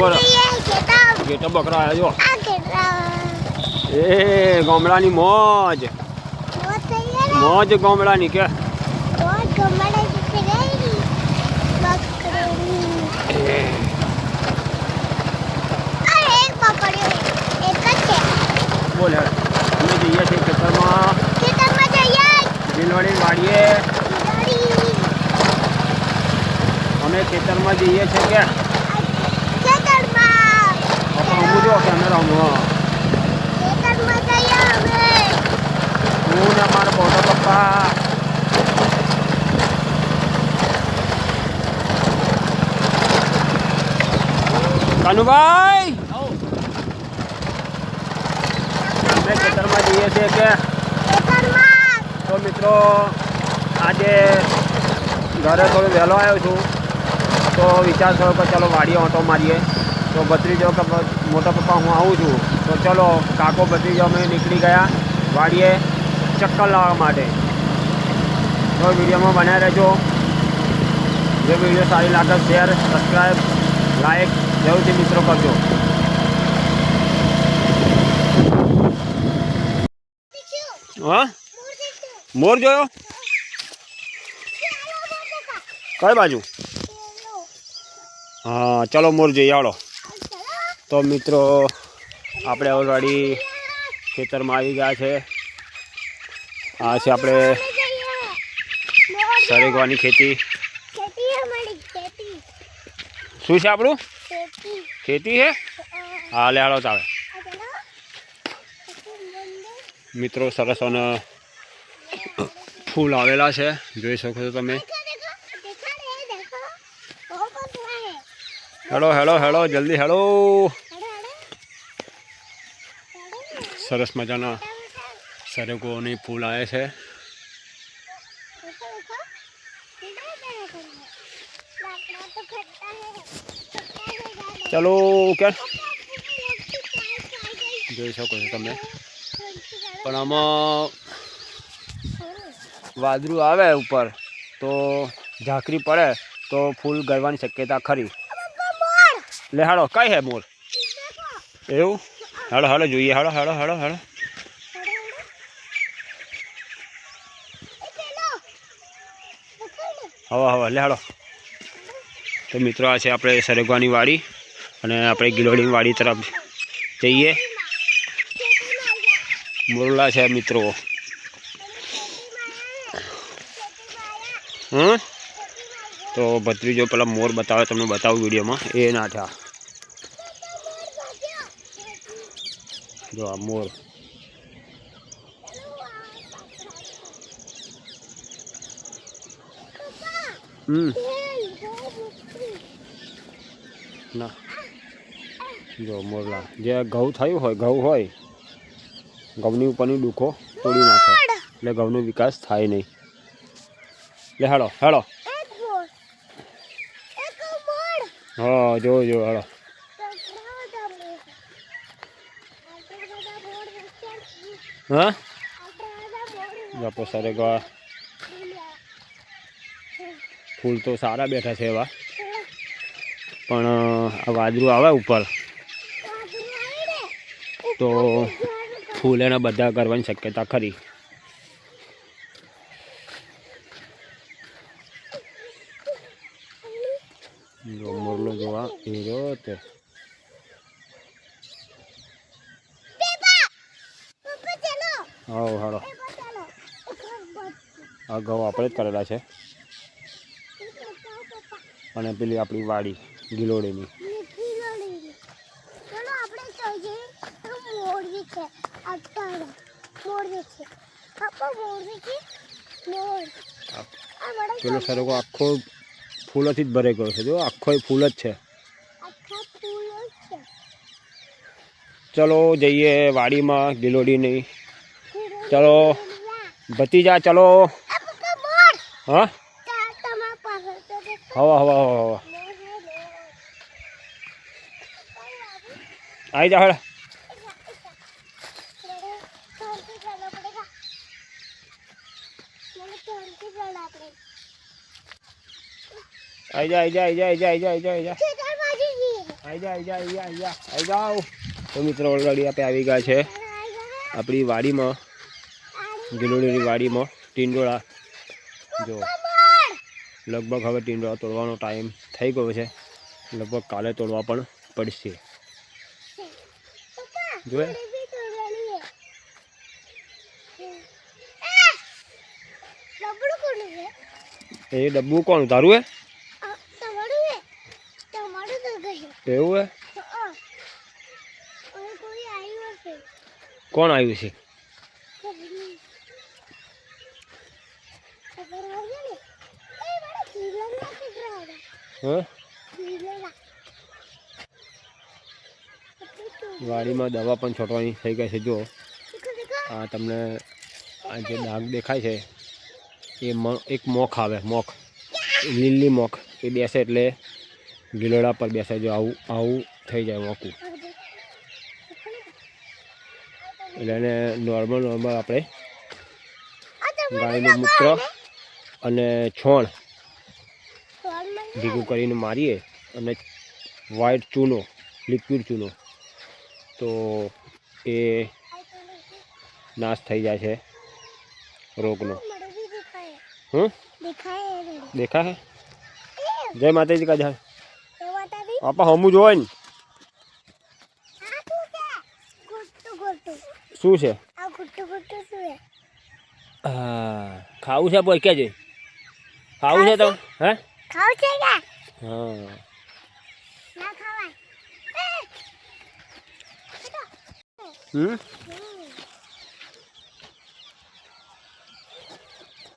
બોલો ગેટો બકરા આવ્યો એ ગામડાની મોજ મોજ ગામડાની કે બોલ હેડ અમે જઈએ છીએ ખેતરમાં લીલવાડી વાડીએ અમે ખેતરમાં જઈએ છીએ કે હું જો કેમેરામાં હું ને મારા મોટા પપ્પા કાનુભાઈ અમે ખેતરમાં જઈએ છીએ કે તો મિત્રો આજે ઘરે થોડો વહેલો આવ્યો છું તો વિચાર થયો કે ચલો વાડીએ ઓટો મારીએ તો ભત્રીજો કે મોટા પપ્પા હું આવું છું તો ચલો કાકો ભત્રીજો અમે નીકળી ગયા વાડીએ ચક્કર લાવવા માટે તો વિડીયોમાં બનાવી રહેજો જે વિડીયો સારી લાગે શેર સબસ્ક્રાઈબ લાઈક જરૂરથી મિત્રો કરજો હા મોર જોયો કઈ બાજુ હા ચલો મોર જઈએ આવડો તો મિત્રો આપણે ઓલરેડી ખેતરમાં આવી ગયા છે આ છે આપણે સરેગવાની ખેતી શું છે આપણું ખેતી છે હા લે હાલો ચાલે મિત્રો સરસ અને ફૂલ આવેલા છે જોઈ શકો છો તમે હેલો હેલો હેલો જલ્દી હેલો સરસ મજાના સરેગોની ફૂલ આવે છે ચલો કે જોઈ શકો છો તમે પણ આમાં વાદળું આવે ઉપર તો ઝાંખરી પડે તો ફૂલ ગળવાની શક્યતા ખરી લે હાલો કઈ હે મોર એવું હાલો હાલો જોઈએ હાલો હાલો હાલો હાલો હવા હવા લે હાલો તો મિત્રો આ છે આપણે સરેગવાની વાડી અને આપણે ગિલોડીની વાડી તરફ જઈએ મોરલા છે મિત્રો તો ભત્રીજો પેલા મોર બતાવે તમને બતાવું વિડીયોમાં એ ના થયા જો આ મોર ના જો મોરલા જે ઘઉં થયું હોય ઘઉં હોય ઘઉંની ઉપરની ડૂખો તોડી નાખે એટલે ઘઉંનો વિકાસ થાય નહીં લે હાલો હાલો હા જો જો હાલો હા આપણે સરેગવા ફૂલ તો સારા બેઠા છે એવા પણ આ વાદળું આવે ઉપર તો ફૂલ એના બધા કરવાની શક્યતા ખરી જો મોરલો જોવા એ રહ્યો તે હા હાલો આ ઘઉં આપણે જ કરેલા છે અને પેલી આપણી વાડી ગિલોડીની પેલો સરેગો આખો ફૂલોથી જ ભરાઈ ગયો છે જો આખો ફૂલ જ છે ચલો જઈએ વાડીમાં ગિલોડીની ચલો ભતીજા ચલો હા હવા હવા હવા આવી જા હળ आई जा आई जा आई जा आई जा आई जा आई जा आई जा આવી જાઓ તો મિત્રો ઓલરેડી આપણે આવી ગયા છે આપણી વાડીમાં, ગિલોડીની વાડીમાં ટીંડોળા. જો લગભગ હવે ટીંડોળા તોડવાનો ટાઈમ થઈ ગયો છે, લગભગ કાલે તોડવા પણ પડશે. જોએ એ ડબ્બુ કોણ તારું હે? એવું હે? કોણ આવ્યું છે? વાડીમાં દવા પણ છોટવાની થઈ ગઈ છે. જો આ તમને આ જે ડાઘ દેખાય છે એ એક મોખ આવે, મોખ લીલી મોખ એ બેસે એટલે ગિલોડા પર બેસે. જો આવું આવું થઈ જાય મોખું, એટલે એને નોર્મલ આપણે ગાયનું મૂત્ર અને છોણ ભેગું કરીને મારીએ અને વ્હાઈટ ચૂનો, લિક્વિડ ચૂનો, તો એ નાશ થઈ જાય છે રોગનો. દેખાય? જય માતાજી કા જાય આપા હમું જોવાય ને. શું છે? હા ખાવું છે બોલ કે છે? ખાવું છે તો હે? ખાવું છે કે? હા ના ખાવાય.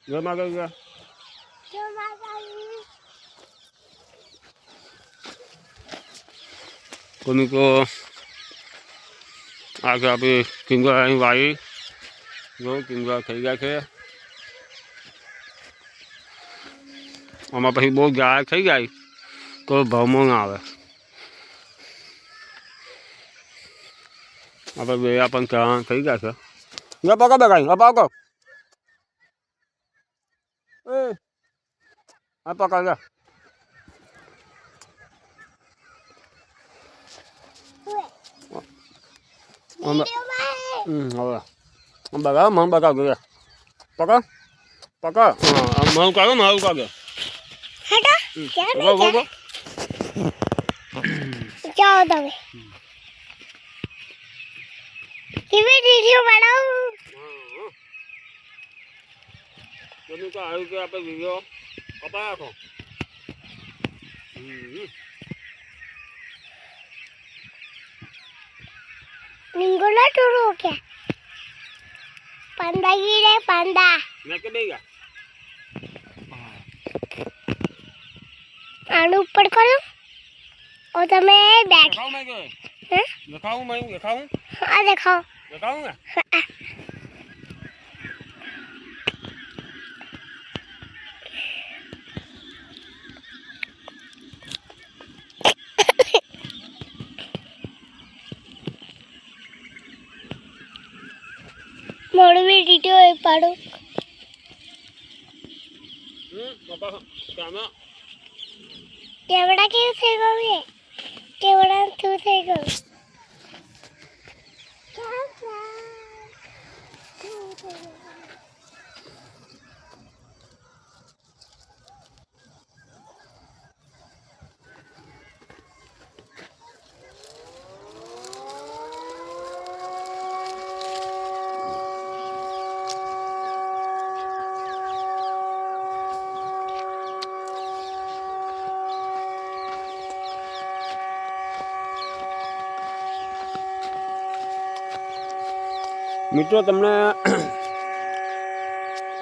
જો માગા ગયા કોમી તો આગે આપણે કિંગળાની વાડી. જો કિંગળા થઈ ગયા છે. આમાં પછી બહુ ગાય થઈ જાય તો ભાવમાં ના આવે. આપણે બે પણ ત્યાં થઈ ગયા છે. પકા બગાઈ અપાવ આ પકા ગયા. હવે બગા મન બગા ગયા પકા પકા મન કાગો મારું કાગે જાઓ તમે કેવી વિડિયો બનાવું. તમે તો આવ્યું કે આપણે વિડિયો કપાય રાખો. નિંગોલા ટોરો કે પાંડા ગીરે પાંડા મેં કે બેગા આનું ઉપર કરો और તમે बैठ दिखाऊं मैं के हैं दिखाऊं मैं दिखाऊं हाँ दिखाओ दिखाऊं मैं मोड़वी वीडियो एक पाड़ो पापा कैमरा केवड़ा क्यों थे गए केवड़ा क्यों थे गए મિત્રો તમને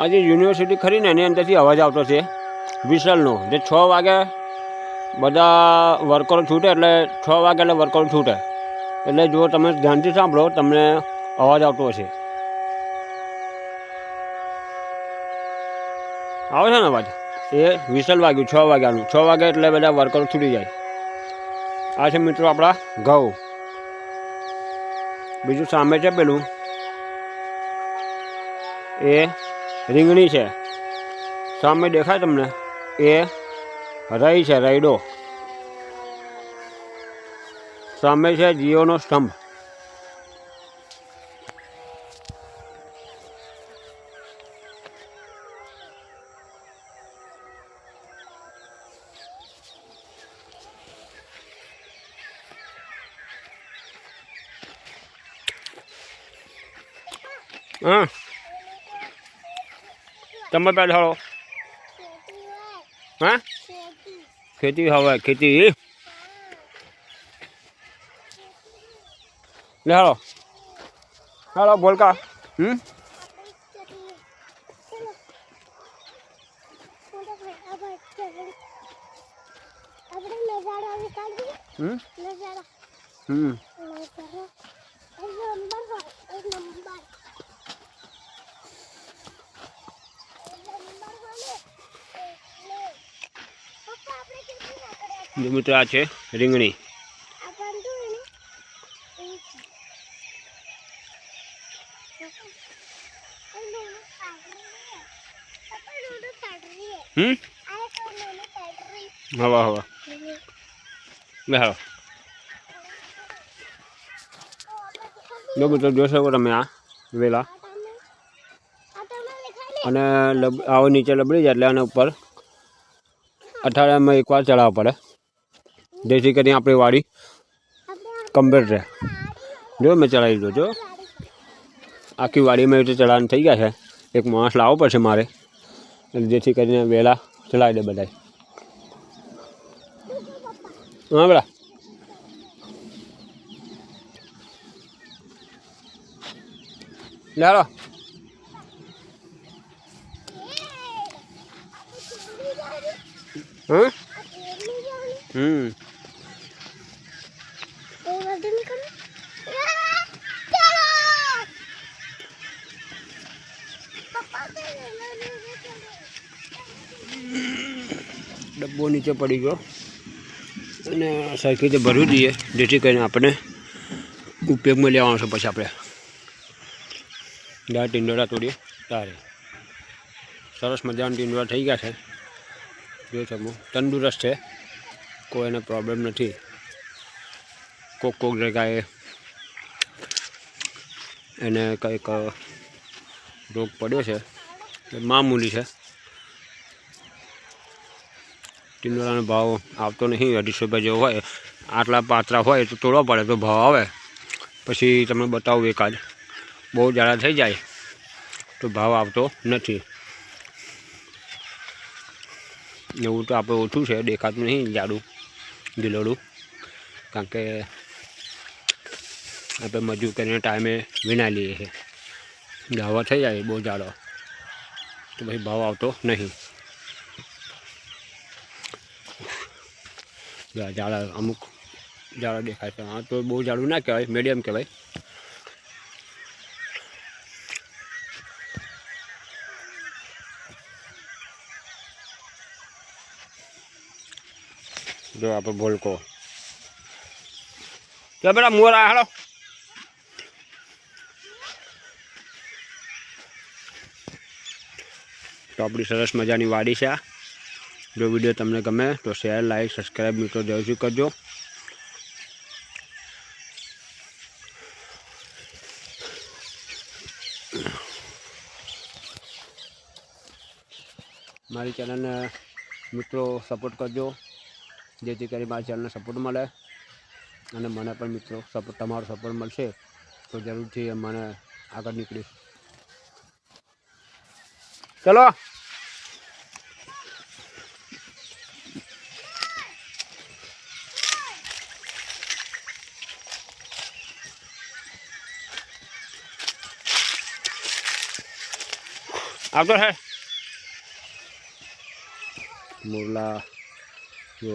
આજે યુનિવર્સિટી ખરી ને એની અંદરથી અવાજ આવતો છે વિસલનો. જે 6 વાગે બધા વર્કરો છૂટે એટલે 6 વાગે એટલે વર્કરો છૂટે એટલે જો તમે ધ્યાનથી સાંભળો તમને અવાજ આવતો હશે. આવે છે ને અવાજ? એ વિસલ વાગ્યું 6 વાગ્યાનું. 6 વાગે એટલે બધા વર્કરો છૂટી જાય. આ છે મિત્રો આપણા ઘઉં. બીજું સામે છે પેલું એ રીંગણી છે. સામે દેખાય તમને એ રઈ છે, રઈડો. સામે છે જીઓનો સ્તંભ. હા તમે બેઠો હા ખેતી હવે ખેતી લે હાલો હાલો બોલકા મિત્રો આ છે રીંગણી. હવા હવા લે હાલો જો મિત્રો જોઈ શકો તમે આ વેલા અને આવો નીચે લબડી જાય એટલે આના ઉપર અઠવાડિયામાં એકવાર ચડાવવા પડે જેથી કરીને આપણી વાડી કમ્પ્લીટ રહે. જો મેં ચડાવી દીધો જો આખી વાડીમાં રીતે ચડાવવાનું થઈ ગયા છે. એક માણસ લાવવો પડશે મારે જેથી કરીને વહેલા ચડાવી દે બધા. હા બરા લે હાલો ડબ્બો નીચે પડી ગયો અને સરખી રીતે ભરવું જોઈએ જેથી કરીને આપણે ઉપયોગમાં લેવાનું છે. પછી આપણે દાળ ટીંડોળા તોડીએ તારે સરસ મજાના ટીંડોળા થઈ ગયા છે. જો તમે તંદુરસ્ત છે, કોઈ એને પ્રોબ્લેમ નથી. કોક જગ્યાએ એને કંઈક રોગ પડ્યો છે એ મામૂલી છે. ટીંડોળાનો ભાવ આવતો નહીં 250 રૂપિયા જેવો હોય. આટલા પાતળા હોય તો તોડવા પડે તો ભાવ આવે. પછી તમને બતાવું એકાદ બહુ જાડા થઈ જાય તો ભાવ આવતો નથી. એવું તો આપણે ઓછું છે, દેખાતું નહીં જાડું ગીલોડું, કારણ કે આપણે મજૂર કરીને ટાઈમે વિનાઈ લઈએ છીએ. ગાવા થઈ જાય બહુ જાડો તો પછી ભાવ આવતો નહીં. જાડા અમુક જાડા દેખાય છે. હા તો બહુ જાડું ના કહેવાય, મીડિયમ કહેવાય. જો આપણે ભોલકો કે બેટા મોર આ હાલો તો આપણી સરસ મજાની વાડી છે. જો વિડીયો તમને ગમે તો શેર, લાઈક, સબસ્ક્રાઈબ મિત્રો જરૂરથી કરજો. મારી ચેનલને મિત્રો સપોર્ટ કરજો જેથી કરી મારી ચેનલને સપોર્ટ મળે અને મને પણ મિત્રો સપોર્ટ, તમારો સપોર્ટ મળશે તો જરૂરથી મને આગળ નીકળીશ. ચલો આવતો હે મોરલા. જો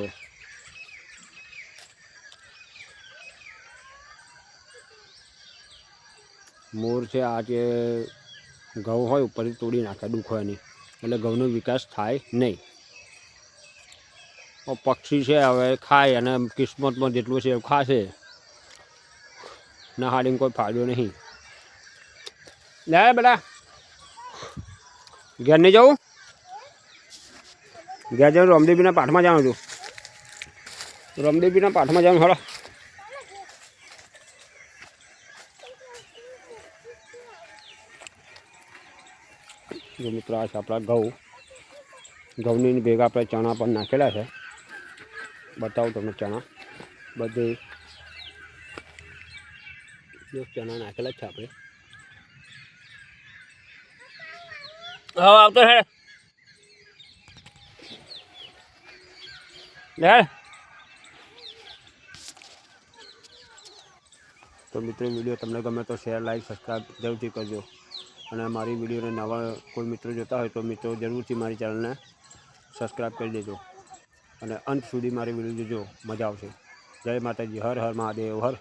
મોર છે આ જે ઘઉં હોય ઉપરથી તોડી નાખે દુખવાની, એટલે ઘઉંનો વિકાસ થાય નહીં. પક્ષી છે હવે ખાય અને કિસ્મતમાં જેટલું છે એવું ખાશે, ના હાડીને કોઈ ફાયદો નહીં. લે બેટા ઘેર નહીં જવું, ઘેર જવું રમદેવીના પાઠમાં જાણું છું. રમદેવીના પાઠમાં જવાનું. હાલો જો મિત્રો આ છે આપણા ઘઉંની ભેગા આપણે ચણા પણ નાખેલા છે. બતાવું તમને ચણા બધે જો ચણા નાખેલા જ છે આપણે. હા આવતો હે લે. તો મિત્રો વિડીયો તમને ગમે તો શેર લાઈક સબસ્ક્રાઈબ જરૂરથી કરજો. અને મારી વિડીયોને નવા કોઈ મિત્રો જોતા હોય તો મિત્રો જરૂરથી મારી ચેનલને સબસ્ક્રાઈબ કરી દેજો અને અંત સુધી મારી વિડીયો જોજો, મજા આવશે. જય માતાજી, હર હર મહાદેવ, હર.